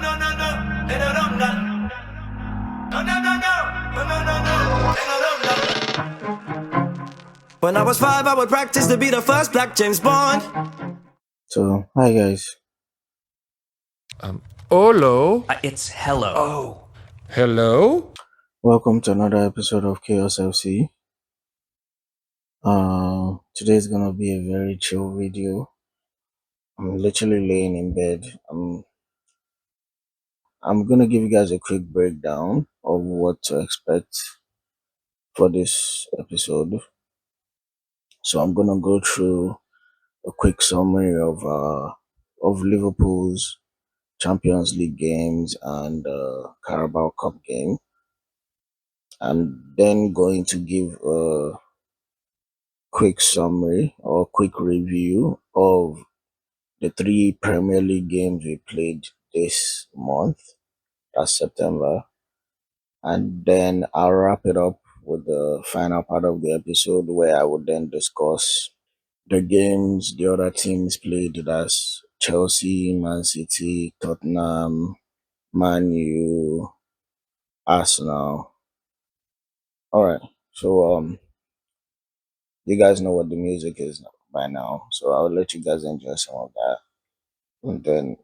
no, no, no. They don't know that. No, no, no, no. No, no, no, no. They don't know that. When I was 5, I would practice to be the first black James Bond. So, hi guys. Hello. It's hello. Oh. Hello. Welcome to another episode of Chaos FC. Today is gonna be a very chill video. I'm literally laying in bed. I'm gonna give you guys a quick breakdown of what to expect for this episode. So I'm gonna go through a quick summary of Liverpool's Champions League games and Carabao Cup game. I'm then going to give a quick summary or quick review of the 3 Premier League games we played this month, that's September. And then I'll wrap it up with the final part of the episode where I would then discuss the games the other teams played, that's Chelsea, Man City, Tottenham, Man U, Arsenal. Alright, so you guys know what the music is by now, so I'll let you guys enjoy some of that, and then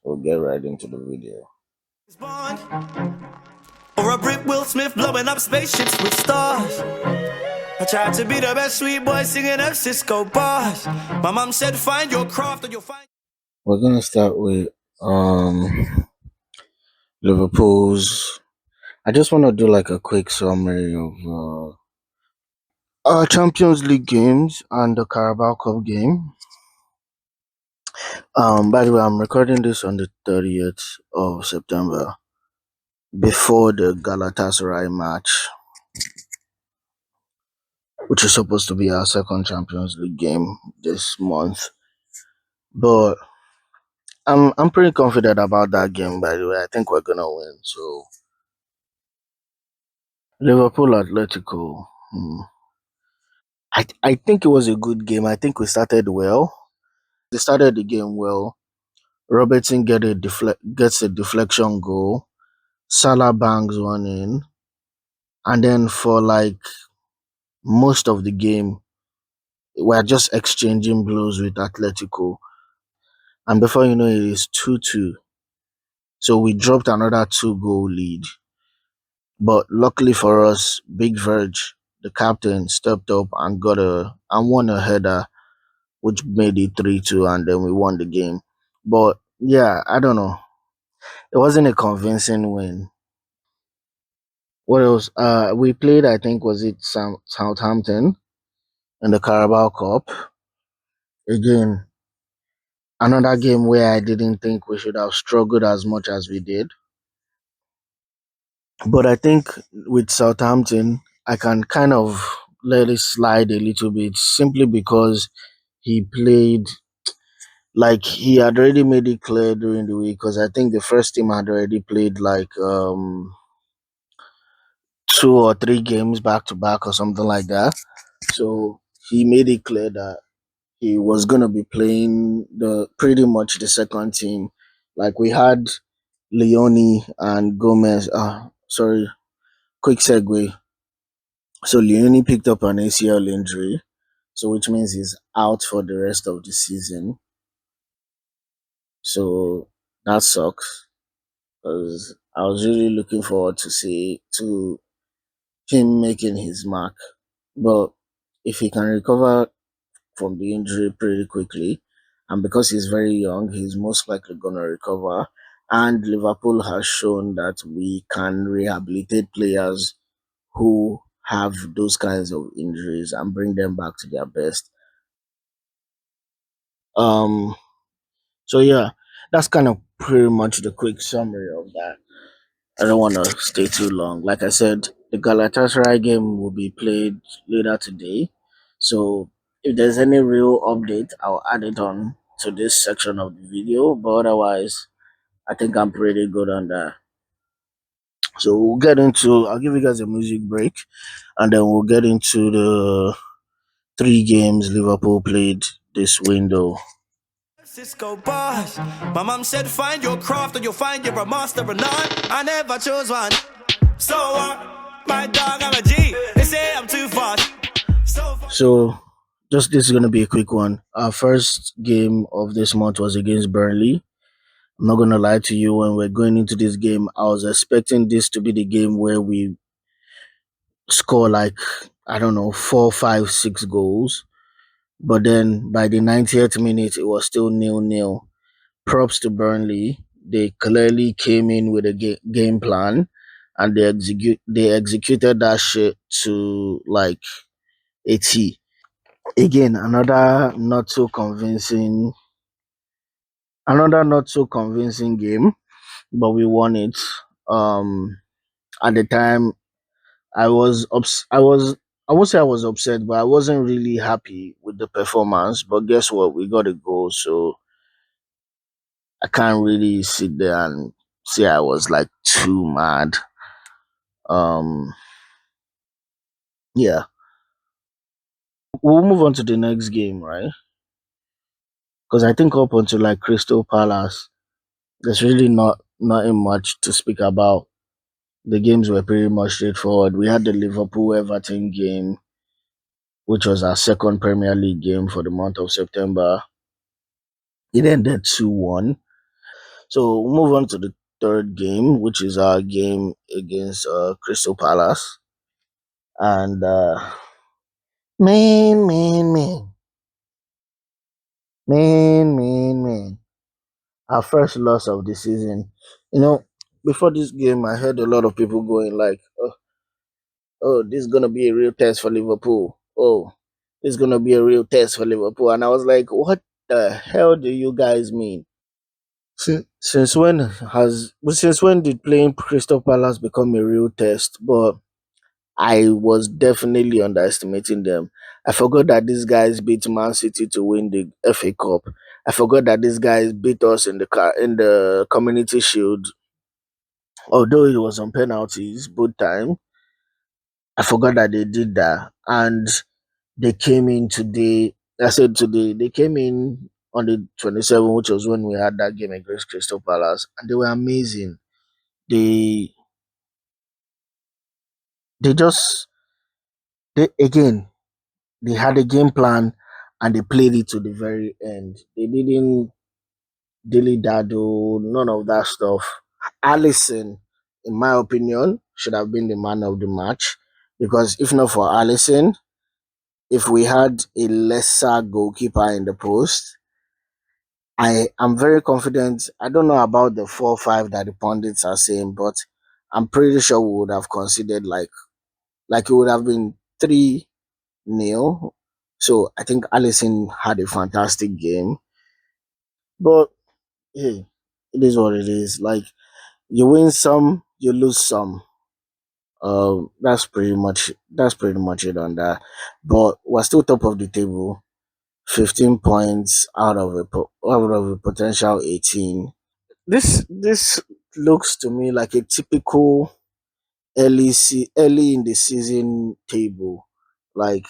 we'll get right into the video. Or a Brit Will Smith blowing up spaceships with stars. I tried to be the best sweet boy singing F Cisco bars. My mom said find your craft and you'll find. We're gonna start with Liverpool's. I just want to do like a quick summary of our Champions League games and the Carabao Cup game. By the way, I'm recording this on the 30th of September, before the Galatasaray match, which is supposed to be our second Champions League game this month. But I'm pretty confident about that game, by the way. I think we're gonna win. So Liverpool Atletico. I think it was a good game. I think we started well. They started the game well. Robertson gets a deflection goal. Salah bangs one in. And then for like most of the game, we're just exchanging blows with Atletico. And before you know it, it's 2-2. So we dropped another 2-goal lead. But luckily for us, Big Verge, the captain, stepped up and won a header, which made it 3-2, and then we won the game. But yeah, I don't know. It wasn't a convincing win. What else? We played, I think, was it Southampton in the Carabao Cup. Again, another game where I didn't think we should have struggled as much as we did. But I think with Southampton, I can kind of let it slide a little bit, simply because he played like he had already made it clear during the week, because I think the first team had already played like 2 or 3 games back to back or something like that. So he made it clear that he was gonna be playing pretty much the second team. Like we had Leone and Gomez. Sorry, quick segue. So Leone picked up an ACL injury, so which means he's out for the rest of the season. So that sucks, because I was really looking forward to him making his mark. But if he can recover from the injury pretty quickly, and because he's very young, he's most likely gonna recover. And Liverpool has shown that we can rehabilitate players who have those kinds of injuries and bring them back to their best. So yeah, that's kind of pretty much the quick summary of that. I don't want to stay too long. Like I said, the Galatasaray game will be played later today. So if there's any real update, I'll add it on to this section of the video. But otherwise, I think I'm pretty good on that. So I'll give you guys a music break, and then we'll get into the 3 games Liverpool played this window. Cisco boss. My mom said, find your craft or you'll find you're a master of none. I never chose one. So what? My dog, I'm a G. They say I'm too fast. So, just this is going to be a quick one. Our first game of this month was against Burnley. I'm not going to lie to you, when we're going into this game, I was expecting this to be the game where we score like, I don't know, 4, 5, 6 goals. But then by the 90th minute, it was still nil-nil. Props to Burnley. They clearly came in with a game plan, and they executed that shit to like a T. Again, another not so convincing game, but we won it. Um, at the time, I won't say I was upset, but I wasn't really happy with the performance. But guess what? We got a goal, so I can't really sit there and say I was like too mad. Um, yeah, we'll move on to the next game, right? Because I think up until like Crystal Palace, there's really nothing much to speak about. The games were pretty much straightforward. We had the Liverpool Everton game, which was our second Premier League game for the month of September. It ended 2-1. So we'll move on to the third game, which is our game against Crystal Palace. And man, man, man, man. Our first loss of the season. You know, before this game, I heard a lot of people going like, "Oh, this is gonna be a real test for Liverpool. Oh, this is gonna be a real test for Liverpool." And I was like, "What the hell do you guys mean? Since when did playing Crystal Palace become a real test?" But I was definitely underestimating them. I forgot that these guys beat Man City to win the FA Cup. I forgot that these guys beat us in the Community Shield, although it was on penalties both time. I forgot that they did that, and they came in today. I said today they came in on the 27th, which was when we had that game against Crystal Palace, and they were amazing. They they just they again they had a game plan and they played it to the very end. They didn't dilly daddle, none of that stuff. Allison, in my opinion, should have been the man of the match, because if not for Allison, if we had a lesser goalkeeper in the post, I am very confident. I don't know about the 4-5 that the pundits are saying, but I'm pretty sure we would have considered like it would have been 3-0. So I think Allison had a fantastic game. But hey, it is what it is. Like, you win some, you lose some. That's pretty much it on that. But we're still top of the table, 15 points out of a potential 18. This looks to me like a typical early in the season table. Like,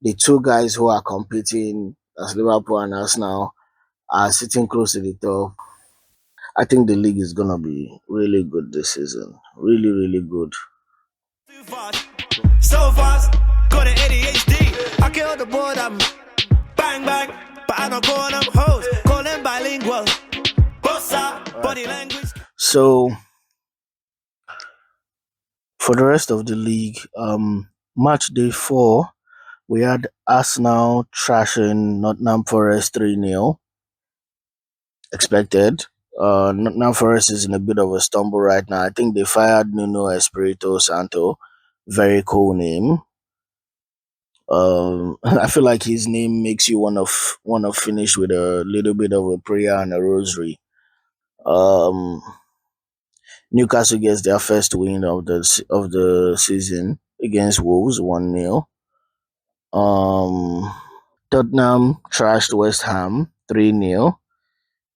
the two guys who are competing as Liverpool and Arsenal are sitting close to the top. I think the league is gonna be really good this season. Really, really good. Too fast. So fast. Got an ADHD. I kill the board, I'm bang bang. But I don't call them hoes. Call them bilingual. Bossa, body language. So for the rest of the league, match day 4, we had Arsenal trashing Nottingham Forest 3-0. Expected. Nottingham Forest is in a bit of a stumble right now. I think they fired Nuno Espirito Santo. Very cool name. I feel like his name makes you wanna finish with a little bit of a prayer and a rosary. Um, Newcastle gets their first win of the season against Wolves 1-0. Um, Tottenham trashed West Ham 3-0.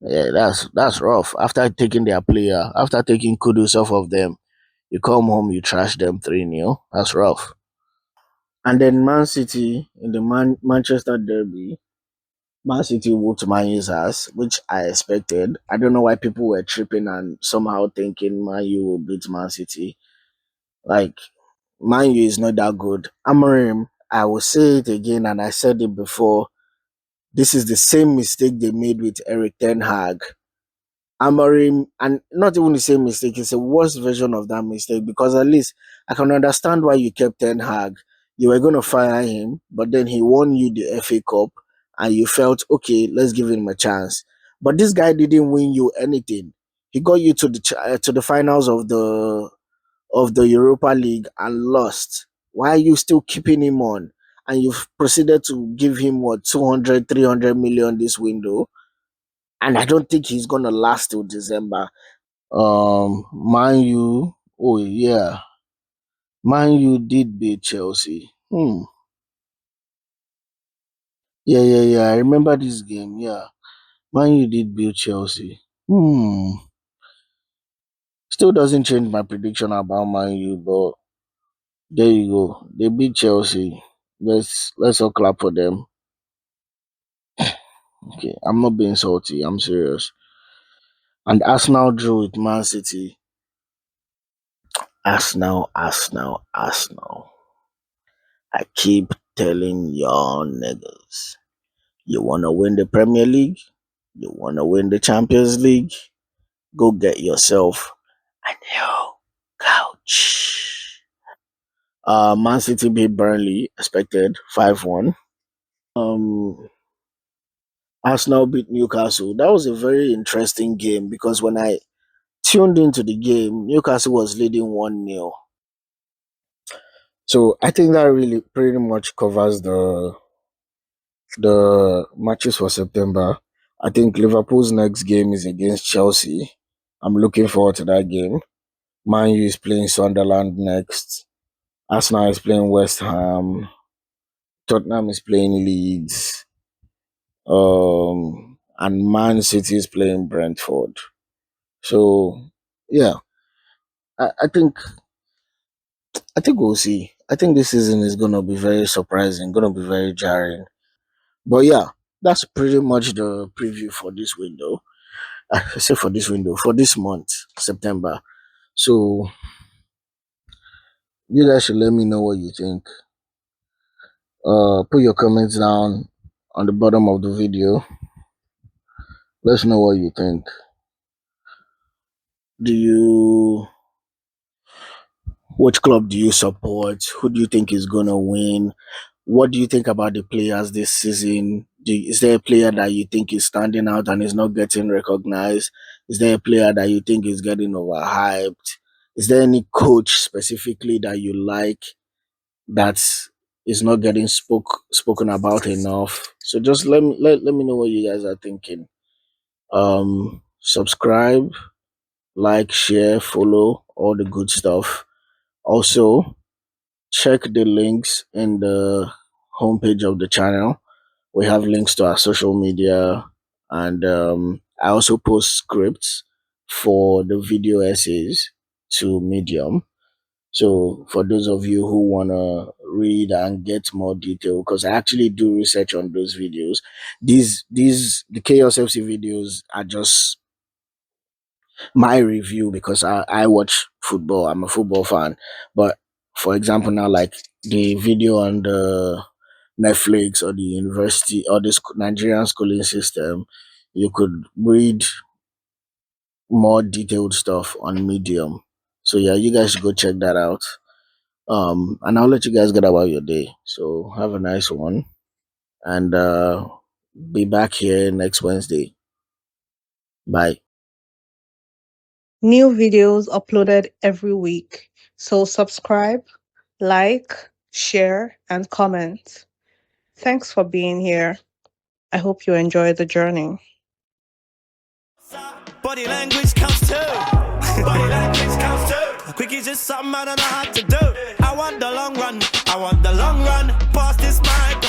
Yeah, that's rough. After taking kudos off of them, you come home, you trash them 3-0. That's rough. And then Man City in the Manchester Derby. Man City whooped Man U's ass, which I expected. I don't know why people were tripping and somehow thinking Man U will beat Man City. Like, Man U is not that good. Amorim, I will say it again, and I said it before. This is the same mistake they made with Eric Ten Hag. Amorim, and not even the same mistake, it's a worse version of that mistake because at least I can understand why you kept Ten Hag. You were going to fire him, but then he won you the FA Cup and you felt, okay, let's give him a chance. But this guy didn't win you anything. He got you to the finals of the Europa League and lost. Why are you still keeping him on? And you've proceeded to give him what 200, 300 million this window, and I don't think he's gonna last till December. Man U. Oh yeah, Man U did beat Chelsea. Yeah. I remember this game. Yeah, Man U did beat Chelsea. Still doesn't change my prediction about Man U, but there you go. They beat Chelsea. Let's all clap for them. Okay, I'm not being salty. I'm serious. And Arsenal drew with Man City. Arsenal. I keep telling y'all niggas. You want to win the Premier League? You want to win the Champions League? Go get yourself a new couch. Man City beat Burnley, expected 5-1. Um, Arsenal beat Newcastle. That was a very interesting game because when I tuned into the game, Newcastle was leading 1-0. So I think that really pretty much covers the matches for September. I think Liverpool's next game is against Chelsea. I'm looking forward to that game. Man U is playing Sunderland next. Arsenal is playing West Ham. Tottenham is playing Leeds. And Man City is playing Brentford. So yeah, I think we'll see. I think this season is gonna be very surprising, gonna be very jarring. But yeah, that's pretty much the preview for this window. I say for this window, for this month, September. So you guys should let me know what you think. Put your comments down on the bottom of the video. Let's know what you think. Do you Which club do you support? Who do you think is gonna win? What do you think about the players this season? Is there a player that you think is standing out and is not getting recognized? Is there a player that you think is getting overhyped? Is there any coach specifically that you like that is not getting spoken about enough? So just let me know what you guys are thinking. Subscribe, like, share, follow, all the good stuff. Also, check the links in the homepage of the channel. We have links to our social media, and I also post scripts for the video essays to Medium. So for those of you who wanna read and get more detail, because I actually do research on those videos. The Chaos FC videos are just my review because I watch football. I'm a football fan. But for example, now like the video on the Netflix or the university or the Nigerian schooling system, you could read more detailed stuff on Medium. So yeah, you guys should go check that out. And I'll let you guys get about your day. So have a nice one, and be back here next Wednesday. Bye. New videos uploaded every week. So subscribe, like, share, and comment. Thanks for being here. I hope you enjoy the journey. Body language counts too. Body language counts too. Quick is just something I don't know how to do. I want the long run. Pass this mic.